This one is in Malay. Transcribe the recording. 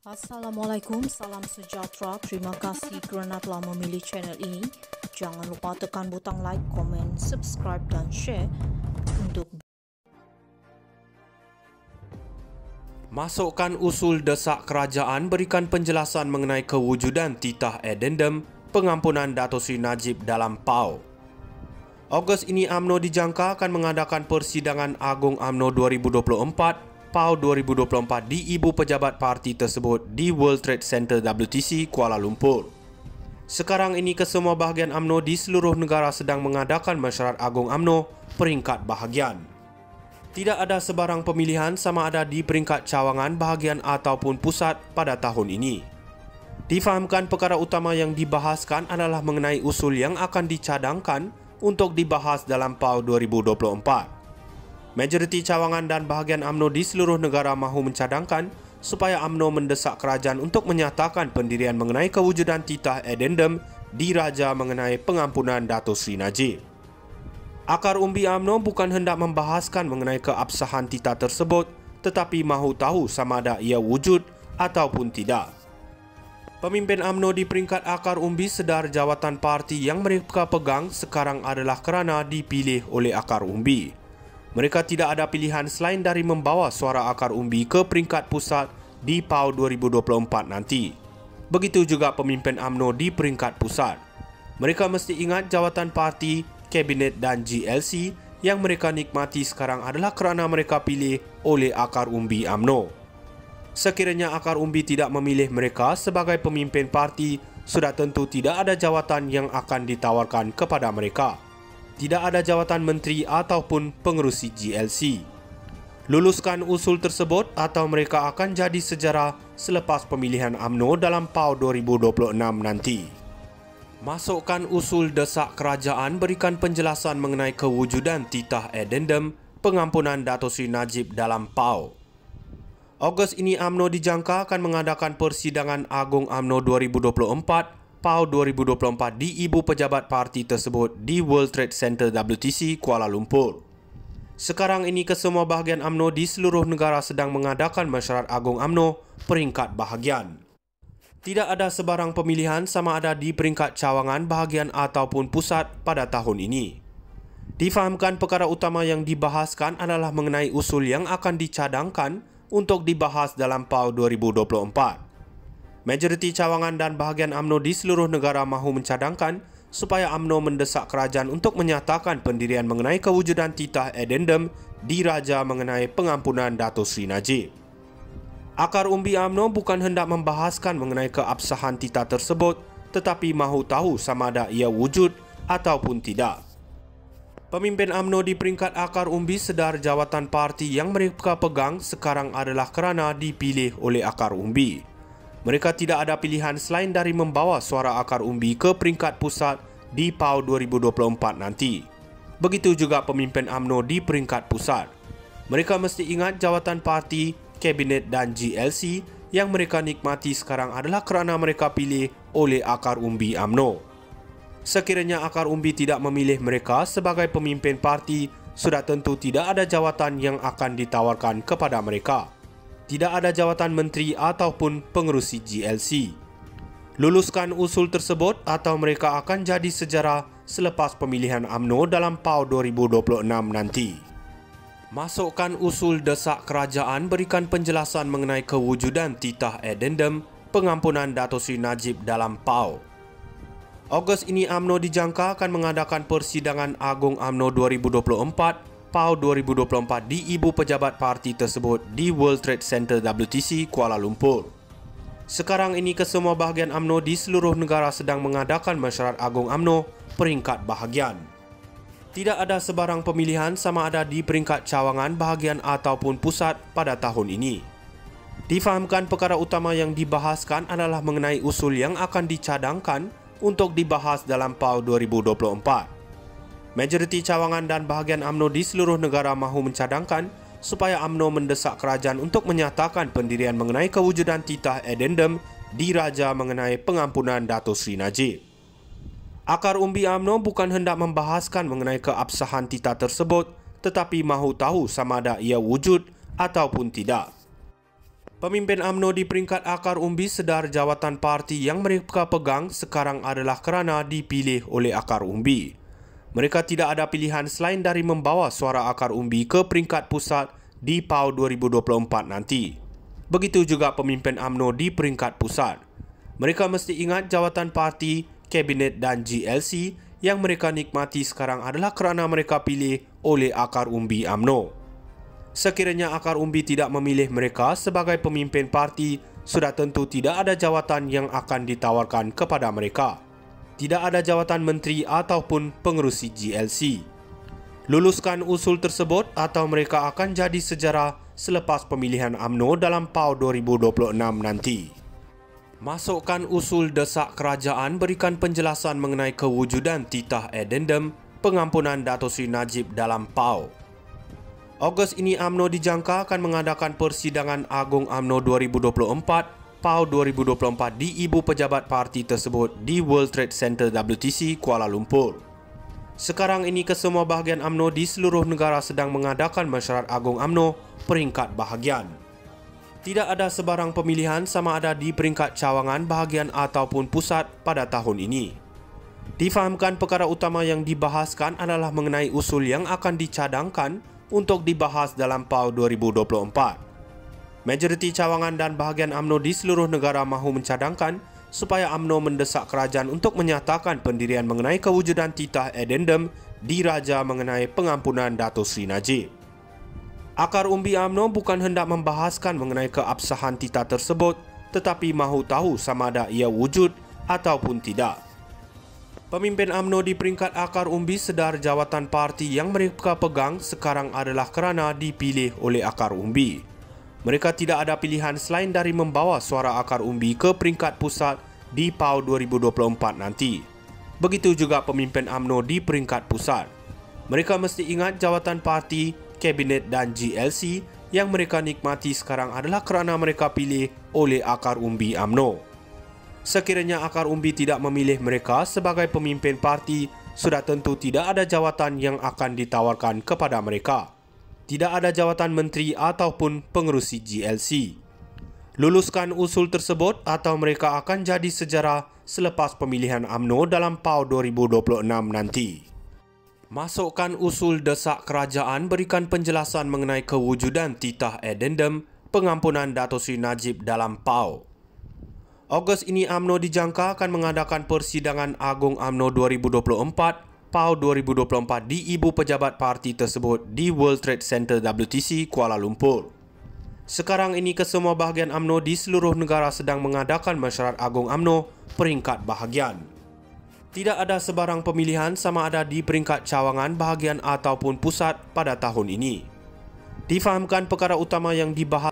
Assalamualaikum, salam sejahtera. Terima kasih kerana telah memilih channel ini. Jangan lupa tekan butang like, komen, subscribe dan share untuk Masukkan usul desak kerajaan berikan penjelasan mengenai kewujudan titah addendum pengampunan Dato' Sri Najib dalam PAU. Ogos ini UMNO dijangka akan mengadakan persidangan Agung UMNO 2024 PAU 2024 di ibu pejabat parti tersebut di World Trade Center WTC Kuala Lumpur. Sekarang ini kesemua bahagian UMNO di seluruh negara sedang mengadakan mesyuarat Agung UMNO peringkat bahagian. Tidak ada sebarang pemilihan sama ada di peringkat cawangan bahagian ataupun pusat pada tahun ini. Difahamkan perkara utama yang dibahaskan adalah mengenai usul yang akan dicadangkan untuk dibahas dalam PAU 2024. Majoriti cawangan dan bahagian UMNO di seluruh negara mahu mencadangkan supaya UMNO mendesak kerajaan untuk menyatakan pendirian mengenai kewujudan titah addendum diraja mengenai pengampunan Dato' Sri Najib. Akar umbi UMNO bukan hendak membahaskan mengenai keabsahan titah tersebut, tetapi mahu tahu sama ada ia wujud ataupun tidak. Pemimpin UMNO di peringkat akar umbi sedar jawatan parti yang mereka pegang sekarang adalah kerana dipilih oleh akar umbi. Mereka tidak ada pilihan selain dari membawa suara akar umbi ke peringkat pusat di PAU 2024 nanti. Begitu juga pemimpin UMNO di peringkat pusat. Mereka mesti ingat jawatan parti, kabinet dan GLC yang mereka nikmati sekarang adalah kerana mereka pilih oleh akar umbi UMNO. Sekiranya akar umbi tidak memilih mereka sebagai pemimpin parti, sudah tentu tidak ada jawatan yang akan ditawarkan kepada mereka. Tidak ada jawatan menteri ataupun pengerusi GLC. Luluskan usul tersebut atau mereka akan jadi sejarah selepas pemilihan UMNO dalam PAU 2026 nanti. Masukkan usul desak kerajaan berikan penjelasan mengenai kewujudan titah addendum pengampunan Dato' Sri Najib dalam PAU. Ogos ini UMNO dijangka akan mengadakan persidangan Agung UMNO 2024 PAU 2024 di ibu pejabat parti tersebut di World Trade Center WTC Kuala Lumpur. Sekarang ini kesemua bahagian UMNO di seluruh negara sedang mengadakan mesyuarat Agung UMNO peringkat bahagian. Tidak ada sebarang pemilihan sama ada di peringkat cawangan bahagian ataupun pusat pada tahun ini. Difahamkan perkara utama yang dibahaskan adalah mengenai usul yang akan dicadangkan untuk dibahas dalam PAU 2024. Majoriti cawangan dan bahagian UMNO di seluruh negara mahu mencadangkan supaya UMNO mendesak kerajaan untuk menyatakan pendirian mengenai kewujudan titah addendum diraja mengenai pengampunan Dato' Sri Najib. Akar umbi UMNO bukan hendak membahaskan mengenai keabsahan titah tersebut, tetapi mahu tahu sama ada ia wujud ataupun tidak. Pemimpin UMNO di peringkat akar umbi sedar jawatan parti yang mereka pegang sekarang adalah kerana dipilih oleh akar umbi. Mereka tidak ada pilihan selain dari membawa suara akar umbi ke peringkat pusat di PAU 2024 nanti. Begitu juga pemimpin UMNO di peringkat pusat. Mereka mesti ingat jawatan parti, kabinet dan GLC yang mereka nikmati sekarang adalah kerana mereka pilih oleh akar umbi UMNO. Sekiranya akar umbi tidak memilih mereka sebagai pemimpin parti, sudah tentu tidak ada jawatan yang akan ditawarkan kepada mereka. Tidak ada jawatan menteri ataupun pengerusi GLC. Luluskan usul tersebut atau mereka akan jadi sejarah selepas pemilihan UMNO dalam PAU 2026 nanti. Masukkan usul desak kerajaan berikan penjelasan mengenai kewujudan titah addendum pengampunan Dato' Sri Najib dalam PAU. Ogos ini UMNO dijangka akan mengadakan persidangan Agung UMNO 2024 PAU 2024 di ibu pejabat parti tersebut di World Trade Center WTC Kuala Lumpur. Sekarang ini kesemua bahagian UMNO di seluruh negara sedang mengadakan mesyuarat Agung UMNO peringkat bahagian. Tidak ada sebarang pemilihan sama ada di peringkat cawangan bahagian ataupun pusat pada tahun ini. Difahamkan perkara utama yang dibahaskan adalah mengenai usul yang akan dicadangkan untuk dibahas dalam PAU 2024. Majoriti cawangan dan bahagian UMNO di seluruh negara mahu mencadangkan supaya UMNO mendesak kerajaan untuk menyatakan pendirian mengenai kewujudan titah addendum diraja mengenai pengampunan Dato' Sri Najib. Akar umbi UMNO bukan hendak membahaskan mengenai keabsahan titah tersebut, tetapi mahu tahu sama ada ia wujud ataupun tidak. Pemimpin UMNO di peringkat akar umbi sedar jawatan parti yang mereka pegang sekarang adalah kerana dipilih oleh akar umbi. Mereka tidak ada pilihan selain dari membawa suara akar umbi ke peringkat pusat di PAU 2024 nanti. Begitu juga pemimpin UMNO di peringkat pusat. Mereka mesti ingat jawatan parti, kabinet dan GLC yang mereka nikmati sekarang adalah kerana mereka pilih oleh akar umbi UMNO. Sekiranya akar umbi tidak memilih mereka sebagai pemimpin parti, sudah tentu tidak ada jawatan yang akan ditawarkan kepada mereka. Tidak ada jawatan menteri ataupun pengerusi GLC. Luluskan usul tersebut atau mereka akan jadi sejarah selepas pemilihan UMNO dalam PAU 2026 nanti. Masukkan usul desak kerajaan berikan penjelasan mengenai kewujudan titah addendum pengampunan Dato' Sri Najib dalam PAU. Ogos ini UMNO dijangka akan mengadakan persidangan Agung UMNO 2024 PAU 2024 di ibu pejabat parti tersebut di World Trade Center WTC Kuala Lumpur. Sekarang ini kesemua bahagian UMNO di seluruh negara sedang mengadakan mesyuarat Agung UMNO peringkat bahagian. Tidak ada sebarang pemilihan sama ada di peringkat cawangan bahagian ataupun pusat pada tahun ini. Difahamkan perkara utama yang dibahaskan adalah mengenai usul yang akan dicadangkan untuk dibahas dalam PAU 2024. Majoriti cawangan dan bahagian UMNO di seluruh negara mahu mencadangkan supaya UMNO mendesak kerajaan untuk menyatakan pendirian mengenai kewujudan titah addendum diraja mengenai pengampunan Dato' Sri Najib. Akar umbi UMNO bukan hendak membahaskan mengenai keabsahan titah tersebut, tetapi mahu tahu sama ada ia wujud ataupun tidak. Pemimpin UMNO di peringkat akar umbi sedar jawatan parti yang mereka pegang sekarang adalah kerana dipilih oleh akar umbi. Mereka tidak ada pilihan selain dari membawa suara akar umbi ke peringkat pusat di PAU 2024 nanti. Begitu juga pemimpin UMNO di peringkat pusat. Mereka mesti ingat jawatan parti, kabinet dan GLC yang mereka nikmati sekarang adalah kerana mereka pilih oleh akar umbi UMNO. Sekiranya akar umbi tidak memilih mereka sebagai pemimpin parti, sudah tentu tidak ada jawatan yang akan ditawarkan kepada mereka. Tidak ada jawatan menteri ataupun pengerusi GLC. Luluskan usul tersebut atau mereka akan jadi sejarah selepas pemilihan UMNO dalam PAU 2026 nanti. Masukkan usul desak kerajaan berikan penjelasan mengenai kewujudan titah addendum pengampunan Dato' Sri Najib dalam PAU. Ogos ini UMNO dijangka akan mengadakan persidangan Agung UMNO 2024 PAU 2024 di ibu pejabat parti tersebut di World Trade Center WTC Kuala Lumpur. Sekarang ini kesemua bahagian UMNO di seluruh negara sedang mengadakan mesyuarat Agung UMNO peringkat bahagian. Tidak ada sebarang pemilihan sama ada di peringkat cawangan bahagian ataupun pusat pada tahun ini. Difahamkan perkara utama yang dibahas